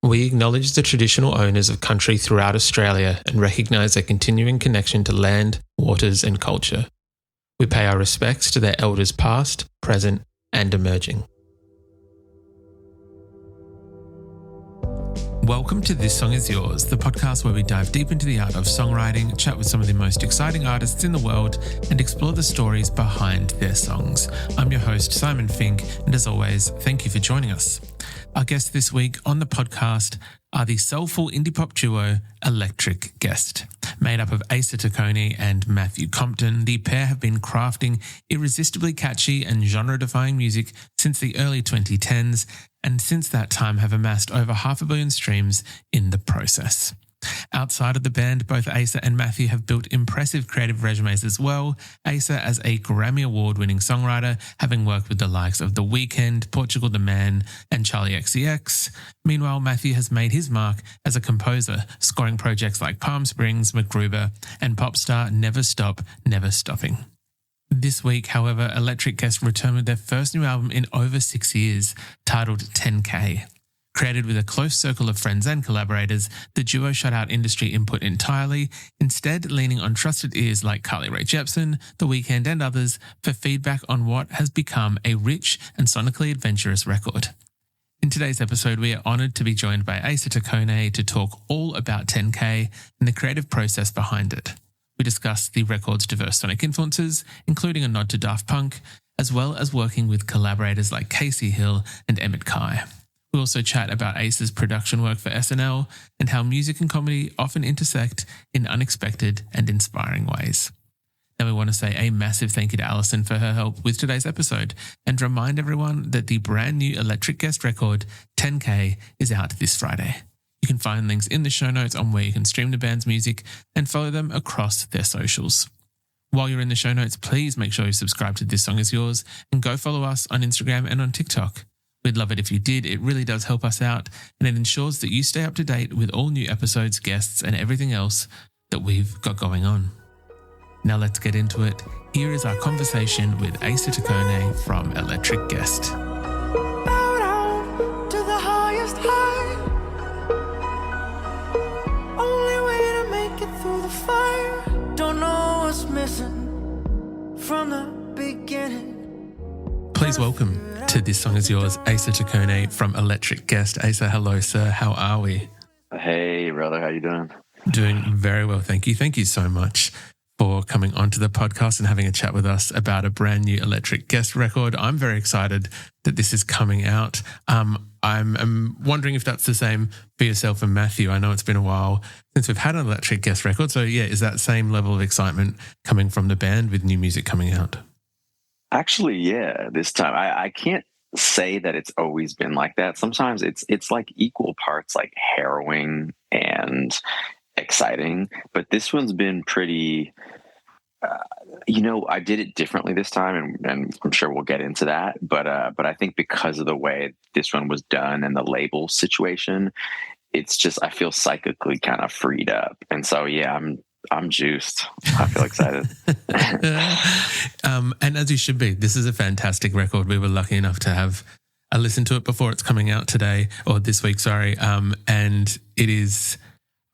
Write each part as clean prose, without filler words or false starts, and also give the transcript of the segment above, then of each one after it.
We acknowledge the traditional owners of country throughout Australia and recognise their continuing connection to land, waters and culture. We pay our respects to their elders past, present and emerging. Welcome to This Song Is Yours, the podcast where we dive deep into the art of songwriting, chat with some of the most exciting artists in the world, and explore the stories behind their songs. I'm your host, Simon Fink, and as always, thank you for joining us. Our guests this week on the podcast are the soulful indie pop duo Eclectic Guest. Made up of Asa Taccone and Matthew Compton, the pair have been crafting irresistibly catchy and genre-defying music since the early 2010s, and since that time have amassed over 500 million streams in the process. Outside of the band, both Asa and Matthew have built impressive creative resumes as well. Asa as a Grammy Award-winning songwriter, having worked with the likes of The Weeknd, Portugal the Man, and Charli XCX. Meanwhile, Matthew has made his mark as a composer, scoring projects like Palm Springs, MacGruber, and pop star Never Stop, Never Stopping. This week, however, Eclectic Guest returned with their first new album in over 6 years, titled 10K. Created with a close circle of friends and collaborators, the duo shut out industry input entirely, instead leaning on trusted ears like Carly Rae Jepsen, The Weeknd and others for feedback on what has become a rich and sonically adventurous record. In today's episode, we are honoured to be joined by Asa Taccone to talk all about 10K and the creative process behind it. We discuss the record's diverse sonic influences, including a nod to Daft Punk, as well as working with collaborators like Kacy and Emmet. We also chat about Asa's production work for SNL and how music and comedy often intersect in unexpected and inspiring ways. Then we want to say a massive thank you to Alison for her help with today's episode and remind everyone that the brand new Eclectic Guest record, 10K, is out this Friday. You can find links in the show notes on where you can stream the band's music and follow them across their socials. While you're in the show notes, please make sure you subscribe to This Song Is Yours and go follow us on Instagram and on TikTok. We'd love it if you did. It really does help us out, and it ensures that you stay up to date with all new episodes, guests, and everything else that we've got going on. Now let's get into it. Here is our conversation with Asa Taccone from Eclectic Guest. Bow down to the highest high. Only way to make it through the fire. Don't know what's missing from the beginning. Please welcome to This Song Is Yours, Asa Taccone from Eclectic Guest. Asa, hello, sir. How are we? Hey, brother. How you doing? Doing very well, thank you. Thank you so much for coming onto the podcast and having a chat with us about a brand new Eclectic Guest record. I'm very excited that this is coming out. I'm wondering if that's the same for yourself and Matthew. I know it's been a while since we've had an Eclectic Guest record. So yeah, is that same level of excitement coming from the band with new music coming out? Actually, yeah, this time. I can't say that it's always been like that. Sometimes it's like equal parts like harrowing and exciting, but this one's been pretty, I did it differently this time, and I'm sure we'll get into that, but I think because of the way this one was done and the label situation, it's just, I feel psychically kind of freed up. And so, yeah, I'm juiced. I feel excited. And as you should be, this is a fantastic record. We were lucky enough to have a listen to it before it's coming out today, or this week, sorry. And it is,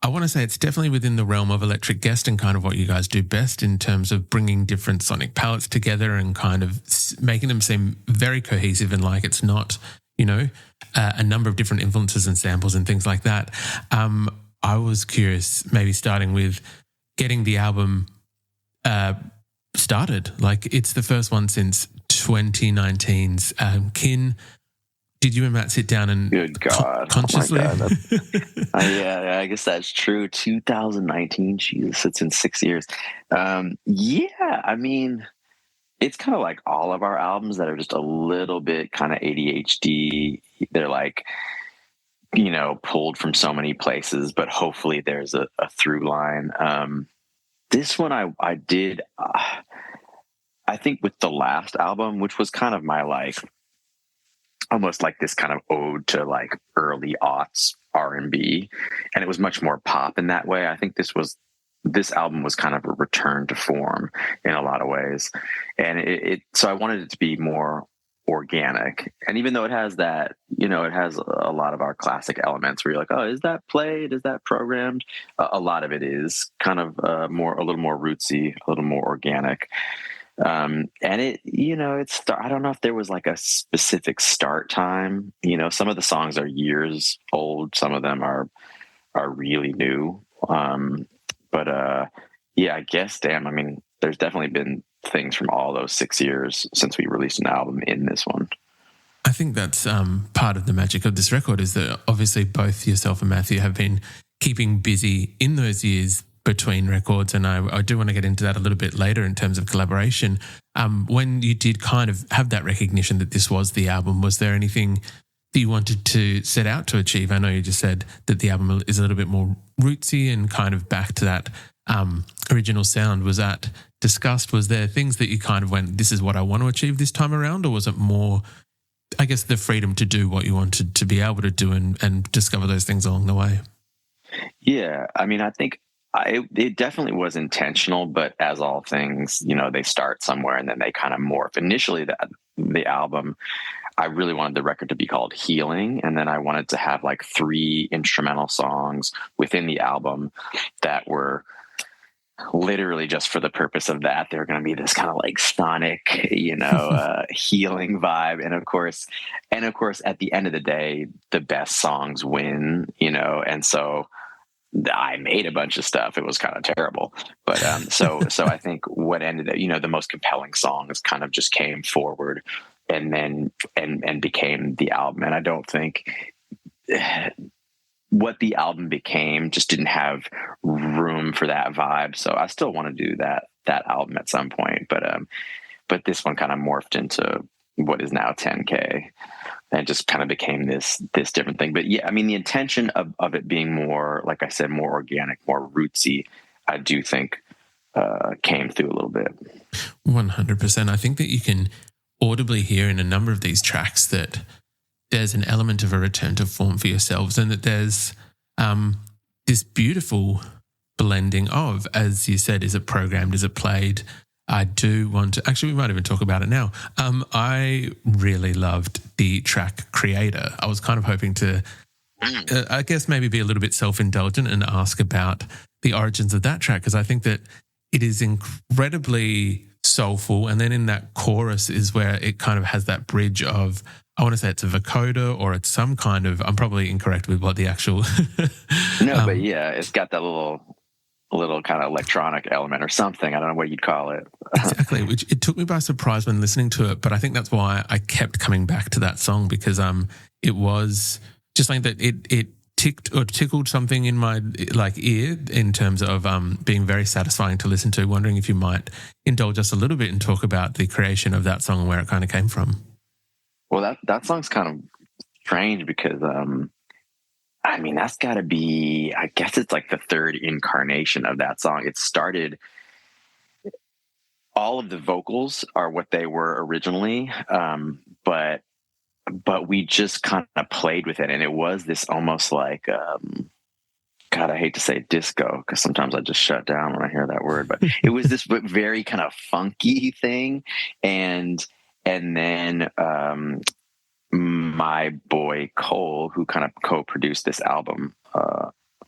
I want to say it's definitely within the realm of Eclectic Guest and kind of what you guys do best in terms of bringing different sonic palettes together and kind of making them seem very cohesive and like it's not, a number of different influences and samples and things like that. I was curious, maybe starting with getting the album started. Like, it's the first one since 2019's Kin. Did you and Matt sit down and good God, consciously? Oh my God, yeah, I guess that's true. 2019, Jesus, it's in 6 years. Yeah, I mean, it's kind of like all of our albums that are just a little bit kind of ADHD. They're like, pulled from so many places, but hopefully there's a through line. This one I did, I think with the last album, which was kind of my like, almost like this kind of ode to like early aughts R&B, and it was much more pop in that way. I think this album was kind of a return to form in a lot of ways, and so I wanted it to be more organic. And even though it has that, it has a lot of our classic elements where you're like, oh, is that played? Is that programmed? A lot of it is kind of a little more rootsy, a little more organic. And it, I don't know if there was like a specific start time. Some of the songs are years old. Some of them are really new. Yeah, I guess, damn, I mean, there's definitely been things from all those 6 years since we released an album in this one. I think that's part of the magic of this record, is that obviously both yourself and Matthew have been keeping busy in those years between records, and I do want to get into that a little bit later in terms of collaboration. When you did kind of have that recognition that this was the album, was there anything that you wanted to set out to achieve? I know you just said that the album is a little bit more rootsy and kind of back to that original sound. Was that discussed? Was there things that you kind of went, this is what I want to achieve this time around? Or was it more, I guess, the freedom to do what you wanted to be able to do and discover those things along the way? Yeah, I mean, I think it definitely was intentional, but as all things, they start somewhere and then they kind of morph. Initially, the album, I really wanted the record to be called Healing, and then I wanted to have like 3 instrumental songs within the album that were literally just for the purpose of that. They're going to be this kind of like sonic, healing vibe. And of course, at the end of the day, the best songs win, and so I made a bunch of stuff. It was kind of terrible, but so I think what ended up, the most compelling songs kind of just came forward and then and became the album. And I don't think what the album became just didn't have room for that vibe. So I still want to do that album at some point, but this one kind of morphed into what is now 10K and just kind of became this different thing. But yeah, I mean, the intention of it being more, like I said, more organic, more rootsy, I do think came through a little bit. 100%. I think that you can audibly hear in a number of these tracks that there's an element of a return to form for yourselves, and that there's this beautiful blending of, as you said, is it programmed, is it played? I do want to, actually, we might even talk about it now. I really loved the track Creator. I was kind of hoping to, I guess, maybe be a little bit self-indulgent and ask about the origins of that track, because I think that it is incredibly soulful. And then in that chorus is where it kind of has that bridge of, I want to say it's a vocoder or it's some kind of, I'm probably incorrect with what the actual... No, but yeah, it's got that little kind of electronic element or something. I don't know what you'd call it. Exactly, which it took me by surprise when listening to it, but I think that's why I kept coming back to that song, because it was just something that it tickled something in my ear in terms of being very satisfying to listen to. Wondering if you might indulge us a little bit and talk about the creation of that song and where it kind of came from. Well, that song's kind of strange because I mean, that's got to be, I guess it's like the 3rd incarnation of that song. It started, all of the vocals are what they were originally, but we just kind of played with it. And it was this almost like, God, I hate to say disco, because sometimes I just shut down when I hear that word, but it was this very kind of funky thing. And then my boy Cole, who kind of co-produced this album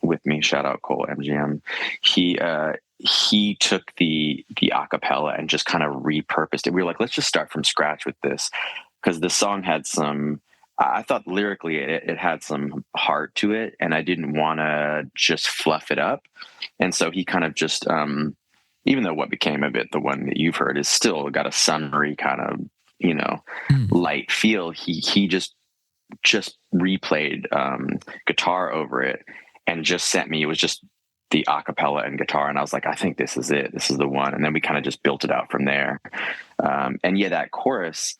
with me, shout out Cole MGM, he took the acapella and just kind of repurposed it. We were like, let's just start from scratch with this, because the song had some, I thought lyrically it had some heart to it, and I didn't want to just fluff it up. And so he kind of just, even though what became of it, the one that you've heard, is still got a summery kind of, light feel, he just replayed guitar over it and just sent me, it was just the acapella and guitar, and I was like, I think this is it, this is the one. And then we kind of just built it out from there. And yeah, that chorus,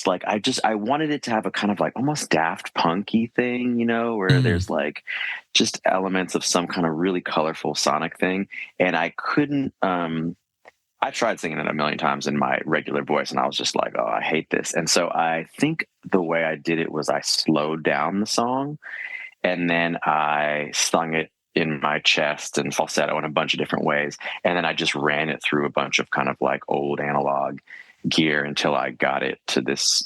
like I wanted it to have a kind of like almost Daft Punky thing, where there's like just elements of some kind of really colorful sonic thing. And I couldn't, I tried singing it a million times in my regular voice, and I was just like, oh, I hate this. And so I think the way I did it was I slowed down the song, and then I sung it in my chest and falsetto in a bunch of different ways. And then I just ran it through a bunch of kind of like old analog. gear until I got it to this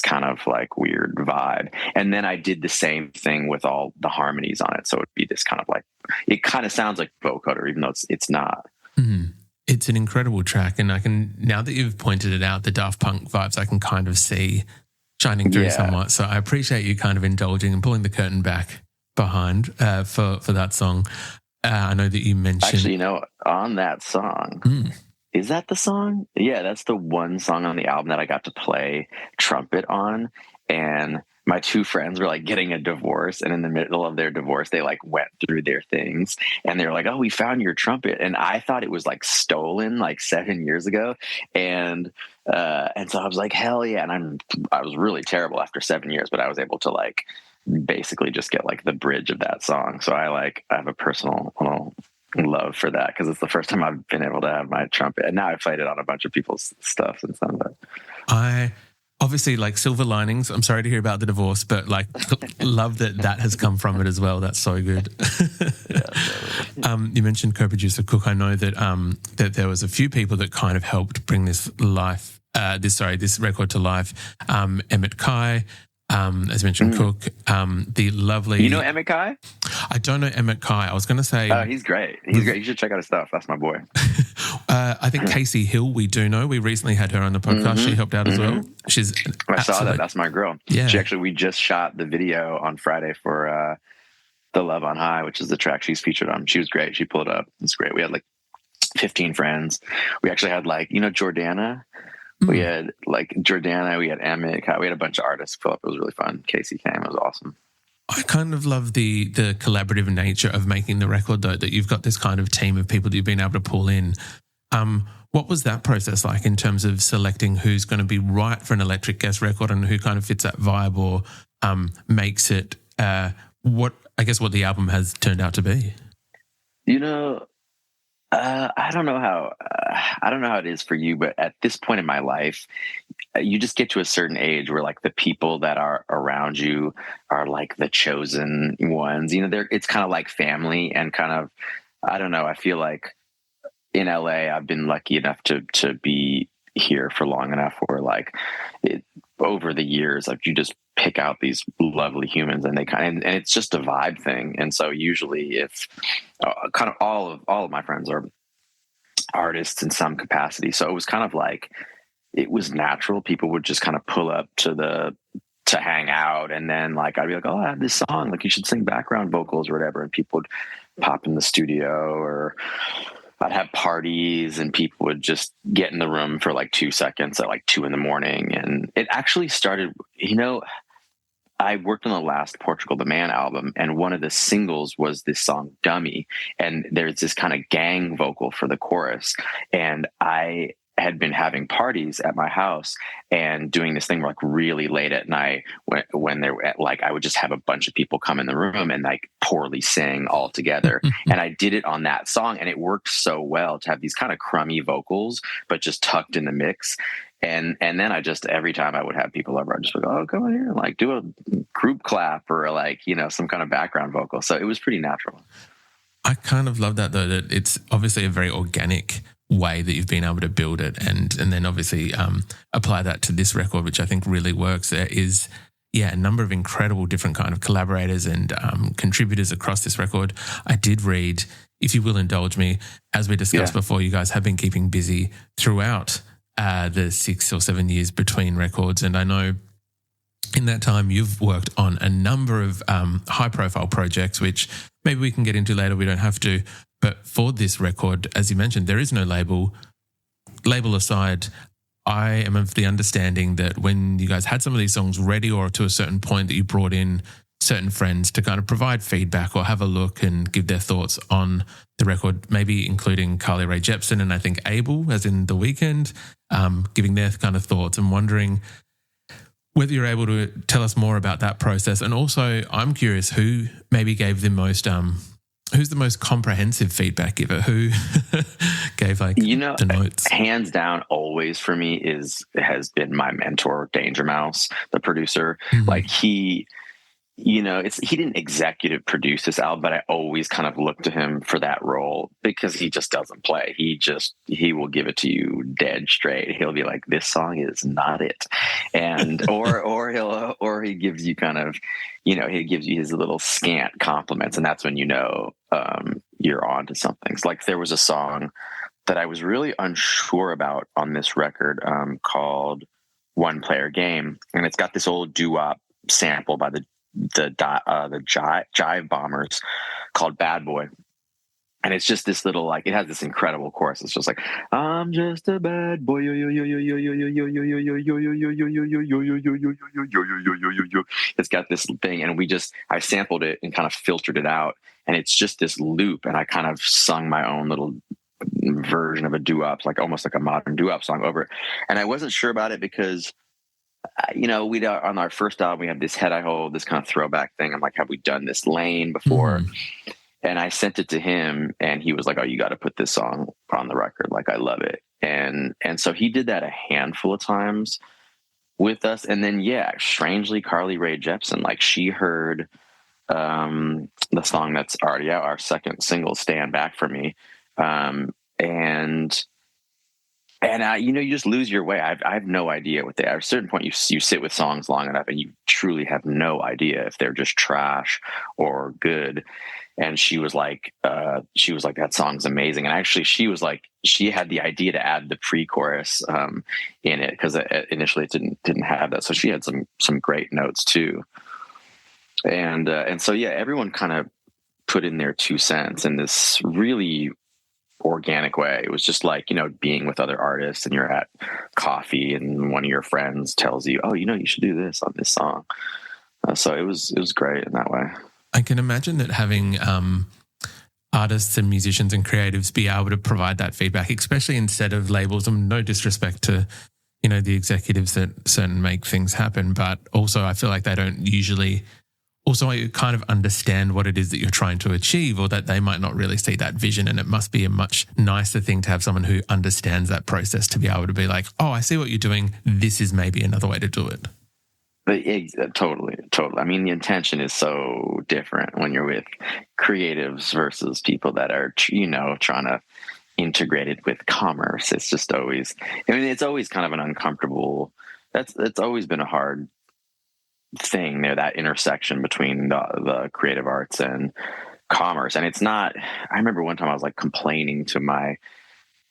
kind of like weird vibe. And then I did the same thing with all the harmonies on it. So it'd be this kind of like, it kind of sounds like vocoder, even though it's not. Mm. It's an incredible track. And I can, now that you've pointed it out, the Daft Punk vibes I can kind of see shining through somewhat. So I appreciate you kind of indulging and pulling the curtain back behind for that song. I know that you mentioned... Actually, on that song... Is that the song? Yeah, that's the one song on the album that I got to play trumpet on. And my two friends were like getting a divorce. And in the middle of their divorce, they like went through their things and they were like, oh, we found your trumpet. And I thought it was like stolen like 7 years ago. And so I was like, hell yeah. And I was really terrible after 7 years, but I was able to like basically just get like the bridge of that song. So I have a personal little love for that because it's the first time I've been able to have my trumpet, and now I've played it on a bunch of people's stuff and stuff. I obviously like Silver Linings. I'm sorry to hear about the divorce, but like love that has come from it as well. That's so good. You mentioned co-producer Cook. I know that that there was a few people that kind of helped bring this record to life. Emmet Kai. As mentioned, Cook, the lovely... You know Emmet Kai? I don't know Emmet Kai. I was going to say... Oh, he's great. He's great. You should check out his stuff. That's my boy. I think Kacy Hill, we do know. We recently had her on the podcast. She helped out as well. I saw that. That's my girl. Yeah. We just shot the video on Friday for The Love on High, which is the track she's featured on. She was great. She pulled up. It's great. We had like 15 friends. We actually had like, Jordana... We had like Jordana, we had Emmet, we had a bunch of artists fill up. It was really fun. Kacy came. It was awesome. I kind of love the collaborative nature of making the record, though, that you've got this kind of team of people that you've been able to pull in. What was that process like in terms of selecting who's going to be right for an electric guest record and who kind of fits that vibe or makes it what the album has turned out to be? I don't know how it is for you, but at this point in my life, you just get to a certain age where like the people that are around you are like the chosen ones. It's kind of like family and kind of, I don't know. I feel like in LA, I've been lucky enough to be here for long enough where like over the years, like you just pick out these lovely humans and and it's just a vibe thing. And so usually if kind of all of my friends are artists in some capacity. So it was kind of like, it was natural. People would just kind of pull up to hang out. And then like, I'd be like, oh, I have this song, like you should sing background vocals or whatever. And people would pop in the studio, or I'd have parties and people would just get in the room for like 2 seconds at like 2 a.m. And it actually started, I worked on the last Portugal the Man album, and one of the singles was this song Dummy. And there's this kind of gang vocal for the chorus. And I had been having parties at my house and doing this thing like really late at night when they were like, I would just have a bunch of people come in the room and like poorly sing all together. And I did it on that song, and it worked so well to have these kind of crummy vocals, but just tucked in the mix. And then I just, every time I would have people over, I'd just go, oh, come on here and like do a group clap or like, some kind of background vocal. So it was pretty natural. I kind of love that though, that it's obviously a very organic way that you've been able to build it and then obviously apply that to this record, which I think really works. There is, a number of incredible different kind of collaborators and contributors across this record. I did read, if you will indulge me, as we discussed before, you guys have been keeping busy throughout the 6 or 7 years between records. And I know in that time you've worked on a number of high-profile projects, which maybe we can get into later. We don't have to. But for this record, as you mentioned, there is no label. Label aside, I am of the understanding that when you guys had some of these songs ready or to a certain point that you brought in certain friends to kind of provide feedback or have a look and give their thoughts on the record, maybe including Carly Rae Jepsen and I think Abel, as in The Weeknd, giving their kind of thoughts and wondering whether you're able to tell us more about that process. And also, I'm curious who maybe gave the most, who's the most comprehensive feedback giver? Who gave like the notes? Hands down, always for me has been my mentor, Danger Mouse, the producer. Mm-hmm. Like he didn't executive produce this album, but I always kind of look to him for that role because he just doesn't play. He will give it to you dead straight. He'll be like, this song is not it. And, or he gives you kind of, he gives you his little scant compliments. And that's when, you're on to something. So, like, there was a song that I was really unsure about on this record, called One Player Game. And it's got this old doo-wop sample by the Jive Bombers called Bad Boy. And it's just this little, like, it has this incredible chorus. It's just like, I'm just a bad boy. It's got this thing. And I sampled it and kind of filtered it out. And it's just this loop. And I kind of sung my own little version of a doo-wop, like almost like a modern doo-wop song over it. And I wasn't sure about it because, we'd on our first album, we had this Head I Hold, this kind of throwback thing. I'm like, have we done this lane before? And I sent it to him and he was like, oh, you got to put this song on the record. Like, I love it. And so he did that a handful of times with us. And then, strangely, Carly Rae Jepsen, like, she heard the song that's already out, our second single, Stand Back For Me. And you just lose your way. I have no idea what at a certain point you sit with songs long enough and you truly have no idea if they're just trash or good. And she was like, that song's amazing. And actually she had the idea to add the pre-chorus in it because initially it didn't have that. So she had some great notes too. And so, everyone kind of put in their 2 cents in this really organic way. It was just like, being with other artists and you're at coffee and one of your friends tells you, oh, you should do this on this song. So it was great in that way. I can imagine that having artists and musicians and creatives be able to provide that feedback, especially instead of labels, and no disrespect to, the executives that certain make things happen, but also I feel like they don't usually also kind of understand what it is that you're trying to achieve, or that they might not really see that vision. And it must be a much nicer thing to have someone who understands that process to be able to be like, oh, I see what you're doing. This is maybe another way to do it. Totally. I mean, the intention is so different when you're with creatives versus people that are, trying to integrate it with commerce. It's just always, it's always kind of an uncomfortable, it's always been a hard thing there, that intersection between the creative arts and commerce. And it's not, I remember one time I was like complaining to my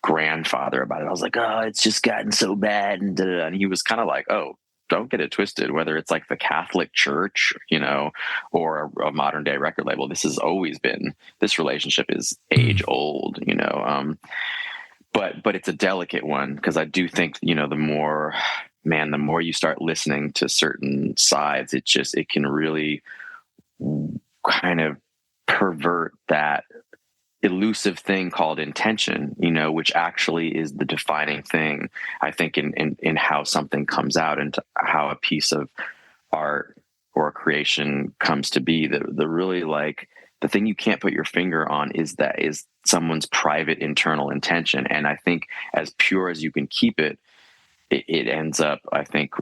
grandfather about it. I was like, oh, it's just gotten so bad. And he was kind of like, oh, don't get it twisted, whether it's like the Catholic Church, or a modern day record label. This has always been, this relationship is age old, but it's a delicate one because I do think, the more you start listening to certain sides, it can really kind of pervert that elusive thing called intention, which actually is the defining thing, I think, in how something comes out and how a piece of art or a creation comes to be. The really, like, the thing you can't put your finger on is someone's private internal intention. And I think as pure as you can keep it, it ends up, I think,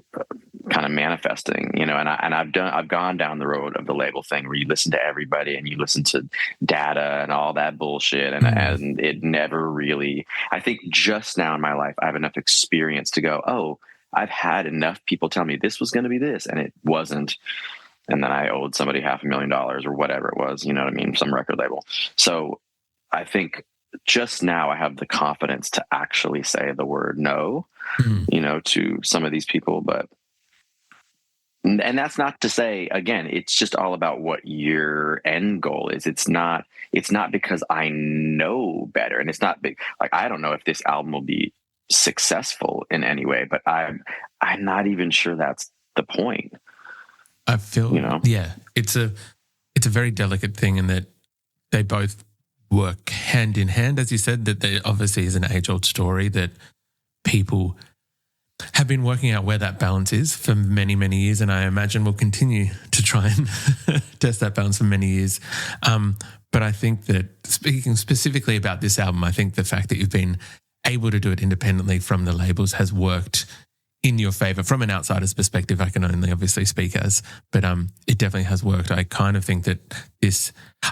kind of manifesting, and I've gone down the road of the label thing where you listen to everybody and you listen to data and all that bullshit. And it never really, I think just now in my life, I have enough experience to go, oh, I've had enough people tell me this was going to be this and it wasn't. And then I owed somebody $500,000 or whatever it was, some record label. So I think just now I have the confidence to actually say the word no, to some of these people. And that's not to say, again, it's just all about what your end goal is. It's not because I know better. And it's not big. Like, I don't know if this album will be successful in any way, but I'm not even sure that's the point. I feel, it's a very delicate thing in that they both work hand in hand, as you said, that there obviously is an age-old story that people have been working out where that balance is for many, many years, and I imagine will continue to try and test that balance for many years. But I think that speaking specifically about this album, I think the fact that you've been able to do it independently from the labels has worked in your favor from an outsider's perspective. I can only obviously speak as, but it definitely has worked. I kind of think that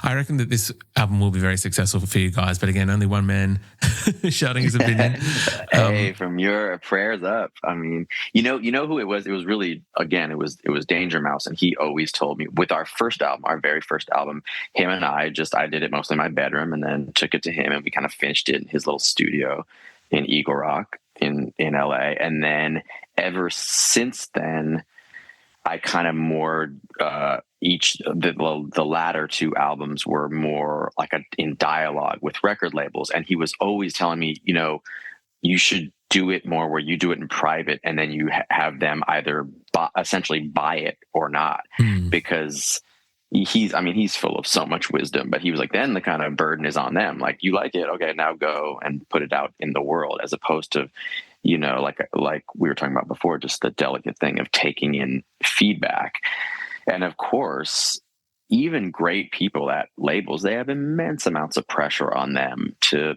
I reckon that this album will be very successful for you guys, but again, only one man shouting his opinion. Hey, from your prayers up. I mean, you know who it was? It was really, again, it was Danger Mouse. And he always told me with our first album, our very first album, him and I did it mostly in my bedroom and then took it to him and we kind of finished it in his little studio in Eagle Rock in LA. And then ever since then, I kind of more the latter two albums were more like in dialogue with record labels. And he was always telling me, you should do it more where you do it in private and then you have them either essentially buy it or not, because he's full of so much wisdom, but he was like, then the kind of burden is on them. Like, you like it. Okay, now go and put it out in the world, as opposed to, like we were talking about before, just the delicate thing of taking in feedback. And of course, even great people at labels, they have immense amounts of pressure on them to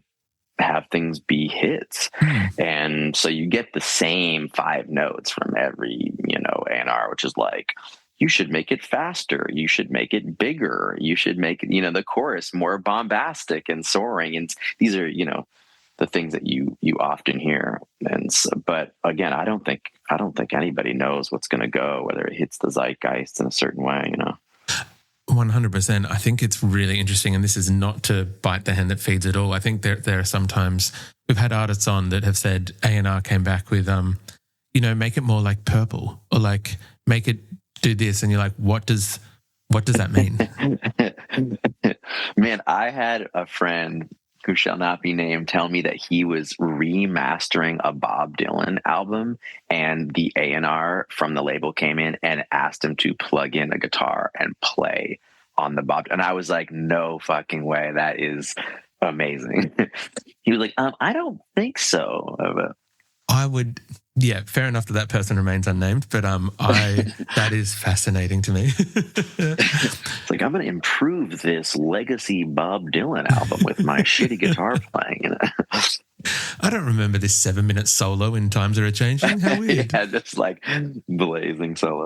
have things be hits. And so you get the same 5 notes from every, A&R, which is like, you should make it faster. You should make it bigger. You should make, the chorus more bombastic and soaring. And these are, the things that you often hear. And so, but again, I don't think anybody knows what's going to go, whether it hits the zeitgeist in a certain way, 100%. I think it's really interesting, and this is not to bite the hand that feeds at all. I think there are sometimes we've had artists on that have said A&R came back with, make it more like Purple, or like make it do this, and you're like, what does that mean? Man, I had a friend who shall not be named tell me that he was remastering a Bob Dylan album, and the A&R from the label came in and asked him to plug in a guitar and play on the Bob. And I was like, no fucking way. That is amazing. He was like, I don't think so. I would, fair enough that person remains unnamed, but that is fascinating to me. It's like, I'm going to improve this legacy Bob Dylan album with my shitty guitar playing. I don't remember this 7-minute solo in Times Are A-Changing. How weird. Yeah, just like blazing solo.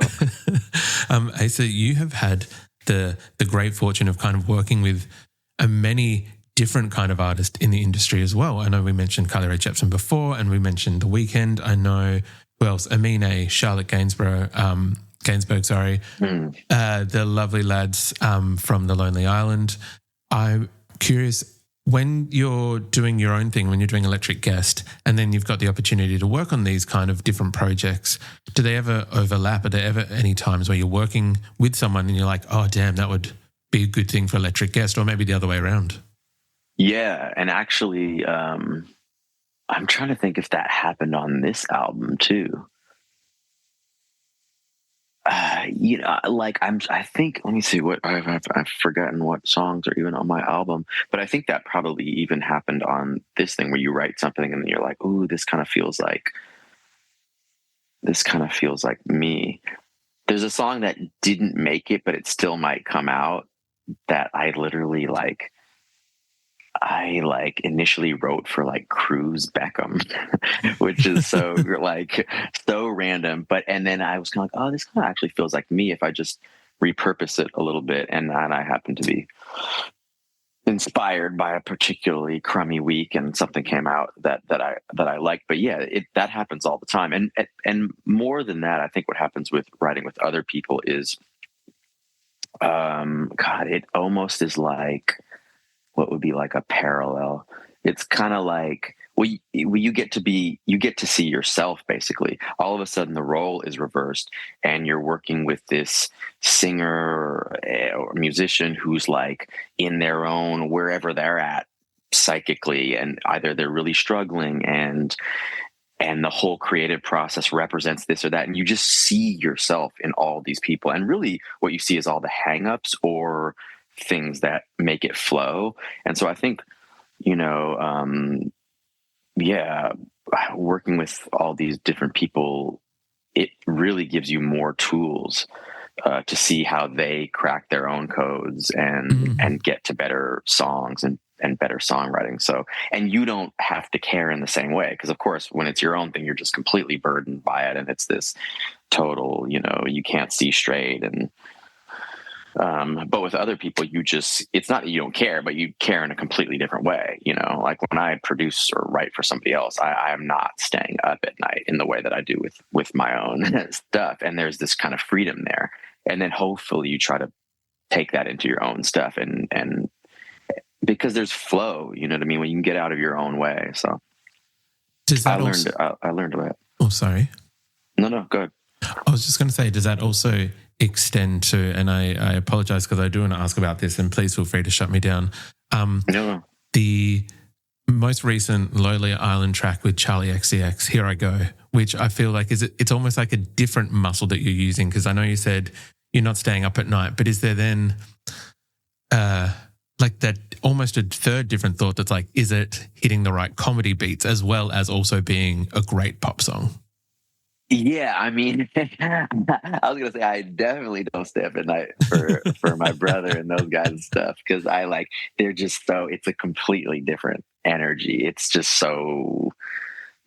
Asa, you have had the great fortune of kind of working with many different kind of artist in the industry as well. I know we mentioned Carly Rae Jepsen before, and we mentioned The Weeknd. I know who else? Amine, Charlotte Gainsbourg, the lovely lads from The Lonely Island. I'm curious, when you're doing your own thing, when you're doing Electric Guest, and then you've got the opportunity to work on these kind of different projects, do they ever overlap? Are there ever any times where you're working with someone and you're like, oh, damn, that would be a good thing for Electric Guest, or maybe the other way around? Yeah, and actually, I'm trying to think if that happened on this album too. I think, let me see what I've forgotten what songs are even on my album, but I think that probably even happened on this thing where you write something and then you're like, ooh, this kind of feels like me. There's a song that didn't make it, but it still might come out, that I literally initially wrote for Cruz Beckham, which is so random. And then I was kind of like, oh, this kind of actually feels like me if I just repurpose it a little bit. And I happen to be inspired by a particularly crummy week, and something came out that I like. But yeah, that happens all the time. And more than that, I think what happens with writing with other people is, it almost is like, what would be like a parallel. It's kind of like, you get to see yourself, basically. All of a sudden the role is reversed and you're working with this singer or musician who's like in their own, wherever they're at psychically, and either they're really struggling and the whole creative process represents this or that. And you just see yourself in all these people. And really what you see is all the hangups or things that make it flow. And so I think, working with all these different people, it really gives you more tools to see how they crack their own codes and get to better songs and better songwriting. So, and you don't have to care in the same way, because of course when it's your own thing, you're just completely burdened by it, and it's this total, you can't see straight. And but with other people, it's not that you don't care, but you care in a completely different way. Like when I produce or write for somebody else, I'm not staying up at night in the way that I do with my own stuff. And there's this kind of freedom there. And then hopefully you try to take that into your own stuff, and because there's flow, you know what I mean? When you can get out of your own way. So I learned that. Oh, sorry. No, go ahead. I was just going to say, does that also extend to, and I apologize because I do want to ask about this, and please feel free to shut me down. No. The most recent Lonely Island track with Charlie XCX, Here I Go, which I feel like it's almost like a different muscle that you're using, because I know you said you're not staying up at night, but is there then like that almost a third different thought that's like, is it hitting the right comedy beats as well as also being a great pop song? Yeah, I mean, I was gonna say I definitely don't stay up at night for my brother and those guys and stuff, because they're just it's a completely different energy. It's just so,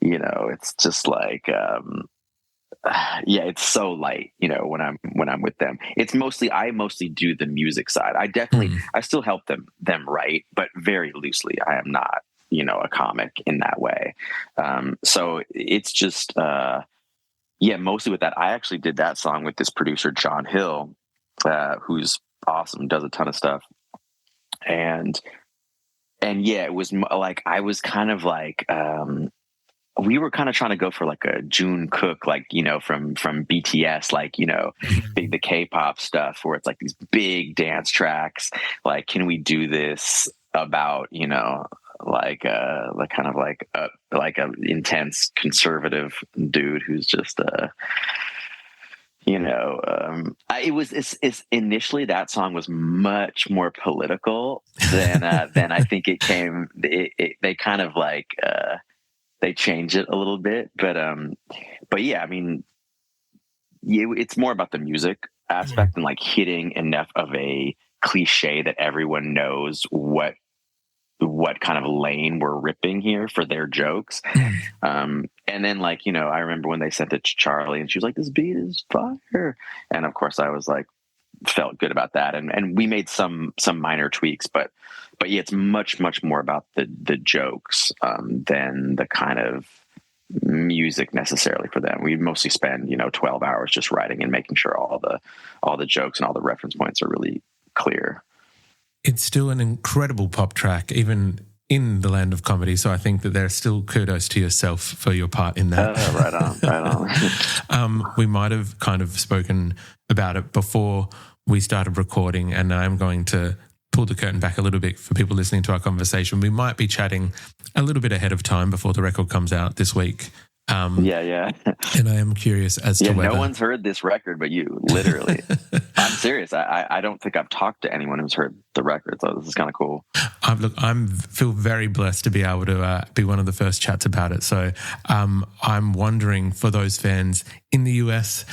it's just like, it's so light, when I'm with them. I mostly do the music side. I definitely I still help them write, but very loosely. I am not, a comic in that way. So it's just. Mostly with that. I actually did that song with this producer, John Hill, who's awesome, does a ton of stuff. And it was like, I was kind of like, we were kind of trying to go for like a June Cook, like, from BTS, like, the K-pop stuff where it's like these big dance tracks. Like, can we do this about, like kind of like a intense conservative dude who's just it's initially that song was much more political than I think it came. They kind of like they changed it a little bit, but yeah, I mean, it's more about the music aspect and like hitting enough of a cliche that everyone knows what kind of lane we're ripping here for their jokes. And then like, I remember when they sent it to Charlie and she was like, this beat is fire. And of course I was like, felt good about that. And we made some minor tweaks, but yeah, it's much, much more about the jokes than the kind of music necessarily for them. We mostly spend, 12 hours just writing and making sure all the jokes and all the reference points are really clear. It's still an incredible pop track, even in the land of comedy. So I think that there's still kudos to yourself for your part in that. Right on. We might have kind of spoken about it before we started recording, and I'm going to pull the curtain back a little bit for people listening to our conversation. We might be chatting a little bit ahead of time before the record comes out this week. Yeah. And I am curious as to whether... No one's heard this record but you, literally. I'm serious. I don't think I've talked to anyone who's heard the record, so this is kind of cool. I feel very blessed to be able to be one of the first chats about it. So I'm wondering, for those fans in the US,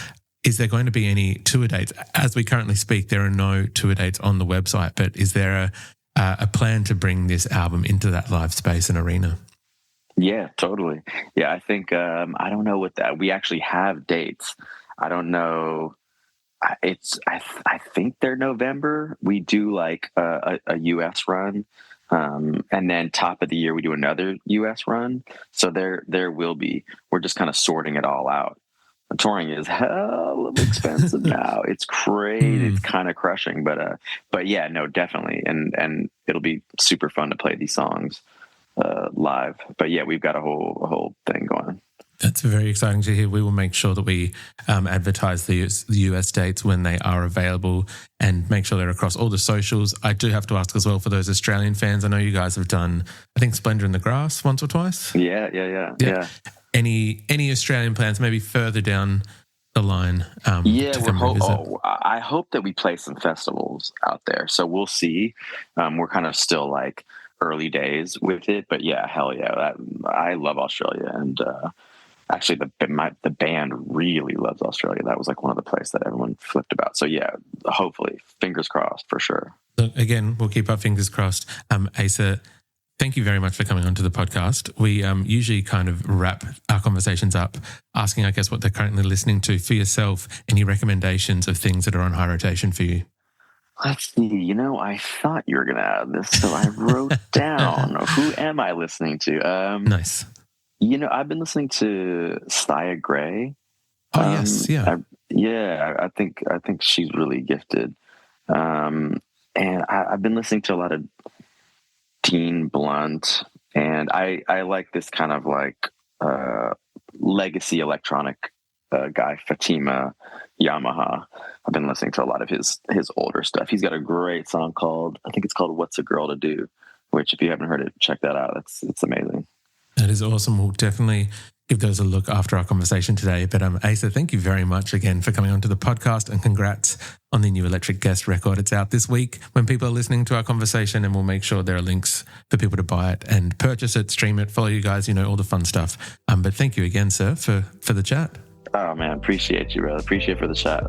is there going to be any tour dates? As we currently speak, there are no tour dates on the website, but is there a plan to bring this album into that live space and arena? Yeah, totally. Yeah, I think, I don't know what that, we actually have dates. I don't know. I think they're November. We do like a US run. And then top of the year, we do another US run. So there will be, we're just kind of sorting it all out. The touring is hell of expensive now. It's crazy. It's kind of crushing, but yeah, no, definitely. And it'll be super fun to play these songs live. But yeah, we've got a whole thing going. That's very exciting to hear. We will make sure that we advertise the US dates when they are available and make sure they're across all the socials. I do have to ask as well for those Australian fans. I know you guys have done, I think, Splendor in the Grass once or twice. Yeah. Any Australian plans maybe further down the line? I hope that we play some festivals out there. So we'll see. We're kind of still like early days with it, but yeah, hell yeah. I love Australia, and actually the band really loves Australia. That was like one of the places that everyone flipped about. So yeah, hopefully, fingers crossed for sure. Look, again, we'll keep our fingers crossed. Asa, thank you very much for coming onto the podcast. We usually kind of wrap our conversations up asking, I guess, what they're currently listening to. For yourself, any recommendations of things that are on high rotation for you? Let's see. I thought you were going to add this, so I wrote down, who am I listening to? Nice. I've been listening to Sia Gray. Oh, yes. Yeah. I think she's really gifted. And I've been listening to a lot of Dean Blunt, and I like this kind of like legacy electronic guy, Fatima Yamaha. I've been listening to a lot of his older stuff. He's got a great song I think it's called What's a Girl to Do, which if you haven't heard it, check that out. It's amazing. That is awesome. We'll definitely give those a look after our conversation today. But Asa, thank you very much again for coming onto the podcast, and congrats on the new Electric Guest record. It's out this week when people are listening to our conversation, and we'll make sure there are links for people to buy it and purchase it, stream it, follow you guys, all the fun stuff. But thank you again, sir, for the chat. Oh, man, appreciate you, brother. Appreciate for the chat.